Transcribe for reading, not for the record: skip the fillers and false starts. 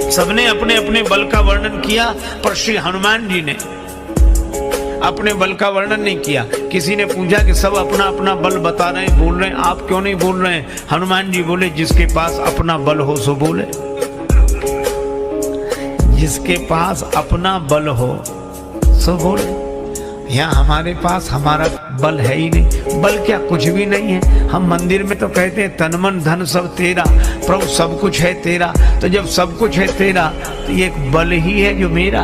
सबने अपने अपने बल का वर्णन किया, पर श्री हनुमान जी ने अपने बल का वर्णन नहीं किया। किसी ने पूछा कि सब अपना अपना बल बता रहे हैं, बोल रहे हैं, आप क्यों नहीं बोल रहे हैं? हनुमान जी बोले, जिसके पास अपना बल हो सो बोले। जिसके पास अपना बल हो सो बोले। यहाँ हमारे पास हमारा बल है ही नहीं। बल क्या, कुछ भी नहीं है। हम मंदिर में तो कहते हैं तन मन धन सब तेरा, प्रभु सब कुछ है तेरा। तो जब सब कुछ है तेरा तो ये एक बल ही है जो मेरा।